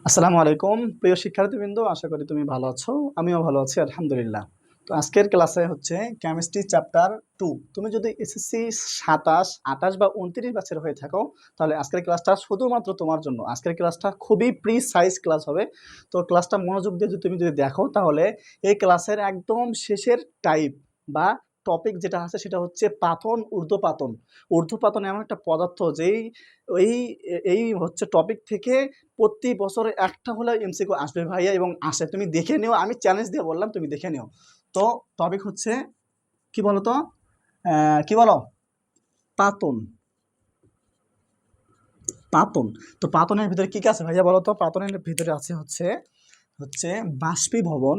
আসসালামু আলাইকুম প্রিয় শিক্ষার্থীবৃন্দ, আশা করি তুমি ভালো আছো। আমিও ভালো আছি আলহামদুলিল্লাহ। তো আজকের ক্লাসে হচ্ছে কেমিস্ট্রি চ্যাপ্টার 2। তুমি যদি এসএসসি 27, 28 বা 29 ব্যাচের হয়ে থাকো তাহলে আজকের ক্লাসটা শুধুমাত্র তোমার জন্য। আজকের ক্লাসটা খুবই প্রিসাইজ ক্লাস হবে। তো ক্লাসটা মনোযোগ দিয়ে তুমি যদি দেখো তাহলে এই ক্লাসের একদম শেষের টাইপ বা টপিক যেটা আছে সেটা হচ্ছে পাতন, ঊর্ধ্বপাতন। ঊর্ধ্বপাতন এমন একটা পদার্থ যেই এই এই হচ্ছে টপিক থেকে প্রতি বছরে একটা হলেও এমসিকিউ আসবে ভাইয়া, এবং আসে। তুমি দেখে নিও, আমি চ্যালেঞ্জ দিয়ে বললাম, তুমি দেখে নিও। তো টপিক হচ্ছে কি বলো তো, কি বলো, পাতন। পাতন। তো পাতনের ভিতরে কি কি আছে ভাইয়া বলো তো? পাতনের ভিতরে আছে হচ্ছে হচ্ছে বাষ্পীভবন,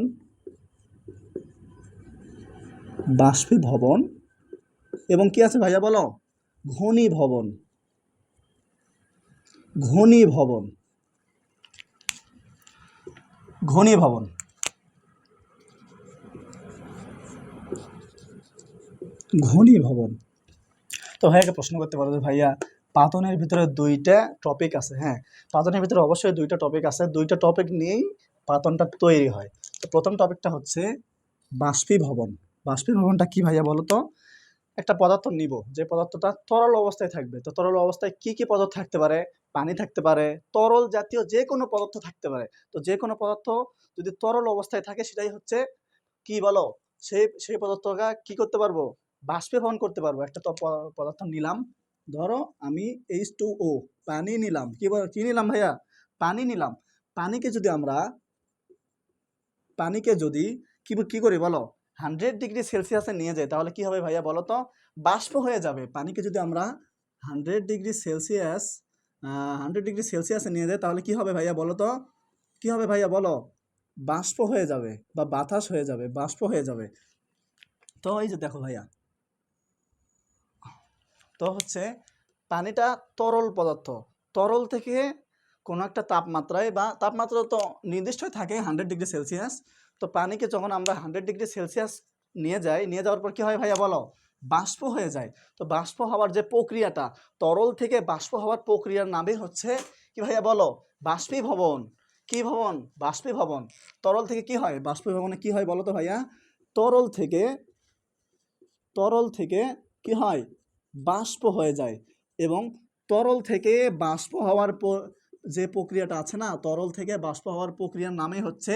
বাষ্পীভবন এবং কি আছে ভাইয়া বলো? ঘনীভবন, ঘনীভবন, ঘনীভবন, ঘনীভবন। তো ভাইয়াকে প্রশ্ন করতে পারো যে ভাইয়া পাতনের ভিতরে দুইটা টপিক আছে। হ্যাঁ, পাতনের ভিতরে অবশ্যই দুইটা টপিক আছে, দুইটা টপিক নিয়েই পাতনটা তৈরি হয়। তো প্রথম টপিকটা হচ্ছে বাষ্পীভবন। বাষ্পীভবনটা কি ভাইয়া বলো তো? একটা পদার্থ নিব, যে পদার্থটা তরল অবস্থায় থাকবে। তো তরল অবস্থায় কি কি পদার্থ থাকতে পারে? পানি থাকতে পারে, তরল জাতীয় যে কোনো পদার্থ থাকতে পারে। তো যে কোনো পদার্থ যদি তরল অবস্থায় থাকে সেটাই হচ্ছে কি বলো, সেই সেই পদার্থটা কি করতে পারবো? বাষ্পীভবন করতে পারবো। একটা তো পদার্থ নিলাম, ধরো আমি H2O, পানি নিলাম। কি নিলাম ভাইয়া? পানি নিলাম। পানিকে যদি আমরা পানিকে যদি কি করি বলো, 100 ডিগ্রি সেলসিয়াসে নিয়ে যাই তাহলে কি হবে ভাইয়া বলো তো? বাষ্প হয়ে যাবে। পানিকে যদি আমরা 100 ডিগ্রি সেলসিয়াস 100 ডিগ্রি সেলসিয়াসে নিয়ে যাই তাহলে কি হবে ভাইয়া বলো তো? কি হবে ভাইয়া বলো? বাষ্প হয়ে যাবে বা বাতাস হয়ে যাবে, বাষ্প হয়ে যাবে। তো এই যে দেখো ভাইয়া, তো হচ্ছে পানিটা তরল পদার্থ। তরল থেকে কোনো একটা তাপমাত্রায়, বা তাপমাত্রা তো নির্দিষ্টই থাকে 100 ডিগ্রি সেলসিয়াস। তো পানিকে যখন আমরা 100 ডিগ্রি সেলসিয়াস নিয়ে যাই, নিয়ে যাওয়ার পর কী হয় ভাইয়া বলো? বাষ্প হয়ে যায়। তো বাষ্প হওয়ার যে প্রক্রিয়াটা, তরল থেকে বাষ্প হওয়ার প্রক্রিয়ার নামই হচ্ছে কি ভাইয়া বলো? বাষ্পীভবন। কি ভবন? বাষ্পীভবন। তরল থেকে কি হয়? বাষ্পীভবনে কি হয় বলো তো ভাইয়া? তরল থেকে তরল থেকে কি হয়? বাষ্প হয়ে যায়। এবং তরল থেকে বাষ্প হওয়ার যে প্রক্রিয়াটা আছে না, তরল থেকে বাষ্প হওয়ার প্রক্রিয়ার নামই হচ্ছে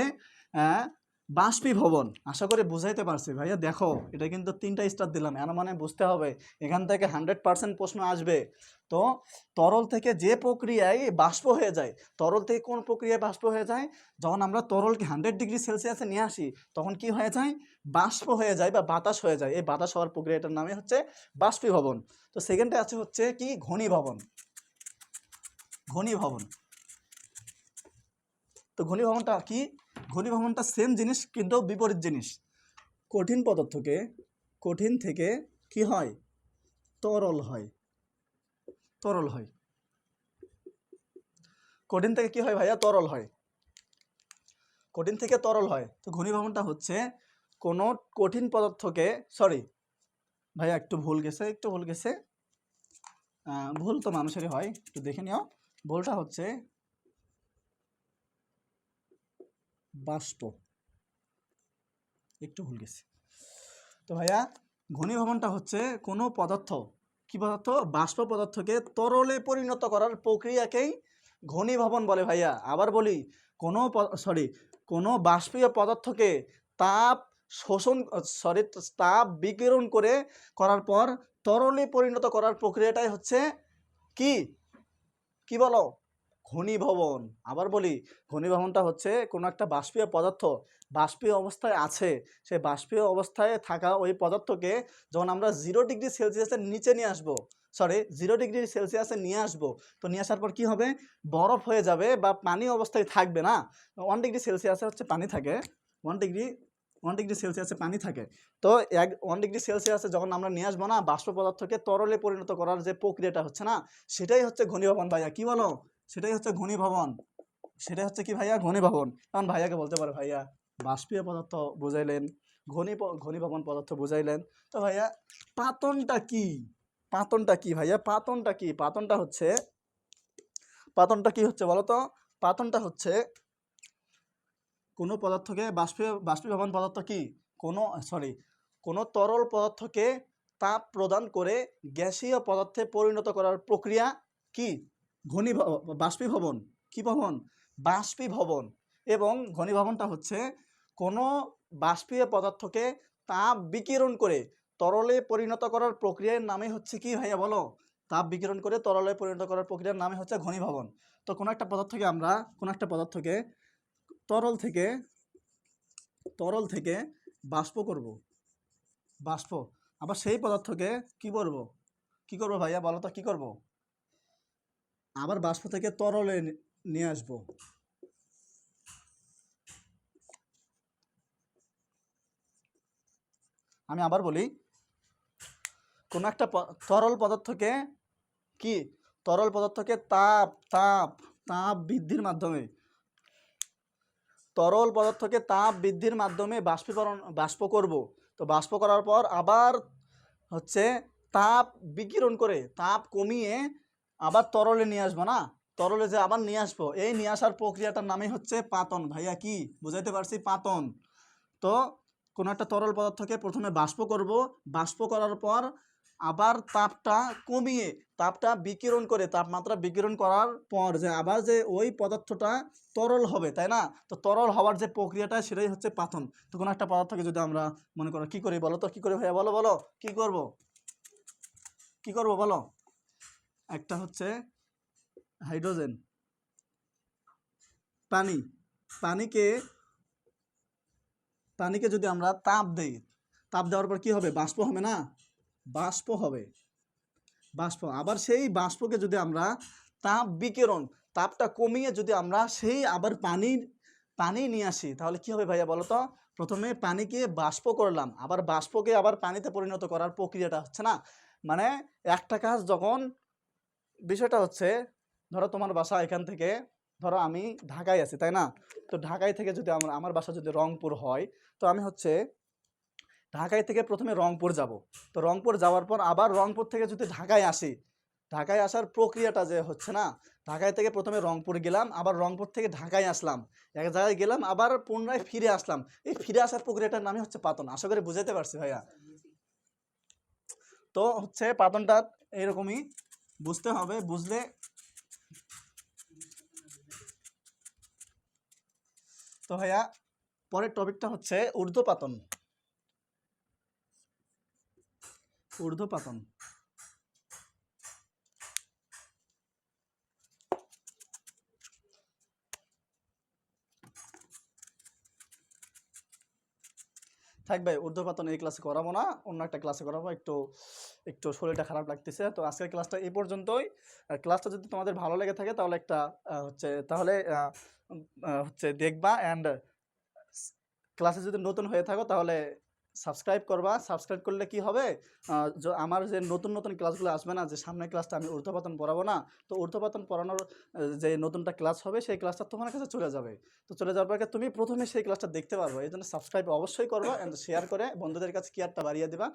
আহ, বাষ্পীভবন। আশা করি বুঝাইতে পারছি ভাইয়া। দেখো, এটা কিন্তু 3টা স্টার দিলাম, এর মানে বুঝতে হবে এখান থেকে 100% প্রশ্ন আসবে। তো তরল থেকে যে প্রক্রিয়ায় বাষ্প হয়ে যায়, তরল থেকে কোন প্রক্রিয়ায় বাষ্প হয়ে যায়? যখন আমরা তরলকে 100 ডিগ্রি সেলসিয়াসে নিয়ে আসি তখন কি হয়ে যায়? বাষ্প হয়ে যায় বা বাতাস হয়ে যায়। এই বাতাস হওয়ার প্রক্রিয়াটার নামে হচ্ছে বাষ্পীভবন। তো সেকেন্ডে আছে হচ্ছে কি? ঘনীভবন। ঘনীভবন। তো ঘনীভবনটা কি? ঘনীভবনটা সেম জিনিস কিন্তু বিপরীত জিনিস। কঠিন পদার্থকে, কঠিন থেকে কি হয়? তরল হয়। তরল হয়। কঠিন থেকে কি হয় ভাইয়া? তরল হয়। কঠিন থেকে তরল হয়। তো ঘনীভবনটা হচ্ছে কোনো কঠিন পদার্থকে, সরি ভাইয়া একটু ভুল গেছে, একটু ভুল গেছে। ভুল তো মানুষেরই হয়, একটু দেখে নিও। ভুলটা হচ্ছে বাষ্প, একটু ভুল গেছে। তো ভাইয়া ঘনীভবনটা হচ্ছে কোনো পদার্থ, কি পদার্থ? বাষ্প পদার্থকে তরলে পরিণত করার প্রক্রিয়াকেই ঘনীভবন বলে ভাইয়া। আবার বলি, কোনো কোনো বাষ্পীয় পদার্থকে তাপ শোষণ, তাপ বিকিরণ করার পর তরলে পরিণত করার প্রক্রিয়াটাই হচ্ছে কি? কি বলো? ঘনীভবন। আবার বলি, ঘনীভবনটা হচ্ছে কোনো একটা বাষ্পীয় পদার্থ বাষ্পীয় অবস্থায় আছে, সেই বাষ্পীয় অবস্থায় থাকা ওই পদার্থকে যখন আমরা 0 ডিগ্রি সেলসিয়াসের নিচে নিয়ে আসবো, 0 ডিগ্রি সেলসিয়াসে নিয়ে আসবো, তো নিয়ে আসার পর কি হবে? বরফ হয়ে যাবে বা পানি অবস্থায় থাকবে না। 1 ডিগ্রি সেলসিয়াসে হচ্ছে পানি থাকে, 1 ডিগ্রি 1 ডিগ্রি সেলসিয়াসে পানি থাকে। তো 1 ডিগ্রি সেলসিয়াসে যখন আমরা নিয়ে আসবো না, বাষ্প পদার্থকে তরলে পরিণত করার যে প্রক্রিয়াটা হচ্ছে না, সেটাই হচ্ছে ঘনীভবন ভাইয়া। কি বলো? সেটাই হচ্ছে ঘনীভবন। সেটাই হচ্ছে কি ভাইয়া? ঘনীভবন। এখন ভাইয়াকে বলতে পারে ভাইয়া বাষ্পীয় পদার্থ বুঝাইলেন, ঘনীভবন পদার্থ বুঝাইলেন, তো ভাইয়া পাতনটা কি? পাতনটা কি ভাইয়া? পাতনটা কি? পাতনটা কি হচ্ছে বলো তো? পাতনটা হচ্ছে কোনো পদার্থকে বাষ্পীভবন পদার্থ কি কোনো তরল পদার্থকে তাপ প্রদান করে গ্যাসীয় পদার্থে পরিণত করার প্রক্রিয়া কি? বাষ্পীভবন। কি ভবন? বাষ্পীভবন। এবং ঘনীভবনটা হচ্ছে কোনো বাষ্পীয় পদার্থকে তাপ বিকিরণ করে তরলে পরিণত করার প্রক্রিয়ার নামে হচ্ছে কি ভাইয়া বলো? তাপ বিকিরণ করে তরলে পরিণত করার প্রক্রিয়ার নামে হচ্ছে ঘনীভবন। তো কোনো একটা পদার্থকে তরল থেকে বাষ্প করব, আবার সেই পদার্থকে কি করব ভাইয়া বলো তো? কি করব? আবার বাষ্প থেকে তরলে নিয়ে আসব। আমি আবার বলি, কোন একটা তরল পদার্থকে তাপ বৃদ্ধির মাধ্যমে বাষ্প করব। তো বাষ্প করার পর আবার হচ্ছে তাপ বিকিরণ করে তাপ কমিয়ে আবার তরলে নিয়ে আসবো না? তরলে যে আবার নিয়ে আসবো, এই নিয়ে আসার প্রক্রিয়াটার নামই হচ্ছে পাতন। ভাইয়া কি বুঝাইতে পারছি? পাতন। তো কোনো একটা তরল পদার্থকে প্রথমে বাষ্প করব, বাষ্প করার পর আবার তাপমাত্রা বিকিরণ করার পর যে আবার যে ওই পদার্থটা তরল হবে, তাই না? তো তরল হওয়ার যে প্রক্রিয়াটা সেটাই হচ্ছে পাতন। তো কোনো একটা পদার্থকে যদি আমরা মনে করো কি করি বলো তো? কি করি ভাইয়া বলো কি করব বলো? একটা হচ্ছে হাইড্রোজেন, পানিকে যদি আমরা তাপ দেই, তাপ দেওয়ার পর কি হবে? বাষ্প হবে না? বাষ্প হবে। আবার সেই বাষ্পকে যদি আমরা তাপটা কমিয়ে যদি আমরা সেই আবার পানি নিয়ে আসি, তাহলে কি হবে ভাইয়া বলো তো? প্রথমে পানিকে বাষ্প করলাম, আবার বাষ্পকে আবার পানিতে পরিণত করার প্রক্রিয়াটা হচ্ছে না? মানে একটা কাজ যখন, বিষয়টা হচ্ছে ধরো তোমার বাসা এখান থেকে, ধরো আমি ঢাকায় আছি, তাই না? তো ঢাকায় থেকে যদি আমার বাসা যদি রংপুর হয়, তো আমি হচ্ছে ঢাকায় থেকে প্রথমে রংপুর যাব। তো রংপুর যাওয়ার পর আবার রংপুর থেকে যদি ঢাকায় আসি, ঢাকায় আসার প্রক্রিয়াটা যে হচ্ছে না, ঢাকায় থেকে প্রথমে রংপুর গেলাম, আবার রংপুর থেকে ঢাকায় আসলাম, এক জায়গায় গেলাম, আবার পুনরায় ফিরে আসলাম। এই ফিরে আসার প্রক্রিয়াটার নামই হচ্ছে পাতন। আশা করি বুঝাতে পারছি ভাইয়া। তো হচ্ছে পাতনটা এইরকমই বুঝতে হবে, বুঝলে তো ভাইয়া পরের টপিকটা হচ্ছে ঊর্ধ্বপাতন। থাক ভাই, ঊর্ধ্বপাতন এই ক্লাসে করাবো না, অন্য একটা ক্লাসে করাবো। একটু শরীরটা খারাপ লাগতেছে। তো আজকের ক্লাসটা এই পর্যন্তই। ক্লাসটা যদি তোমাদের ভালো লেগে থাকে তাহলে হচ্ছে দেখবা, অ্যান্ড ক্লাসে যদি নতুন হয়ে থাকো তাহলে সাবস্ক্রাইব করবা। সাবস্ক্রাইব করলে কি হবে, আমার যে নতুন ক্লাসগুলো আসবে না, যে সামনের ক্লাসটা আমি ঊর্ধ্বপাতন পড়াবো না, তো ঊর্ধ্বপাতন পড়ানোর যে নতুনটা ক্লাস হবে সেই ক্লাসটা তোমার কাছে চলে যাবে। তো চলে যাওয়ার পর তুমি প্রথমে সেই ক্লাসটা দেখতে পারবো। এই জন্য সাবস্ক্রাইব অবশ্যই করবা, অ্যান্ড শেয়ার করে বন্ধুদের কাছে কেয়ারটা বাড়িয়ে দিবা।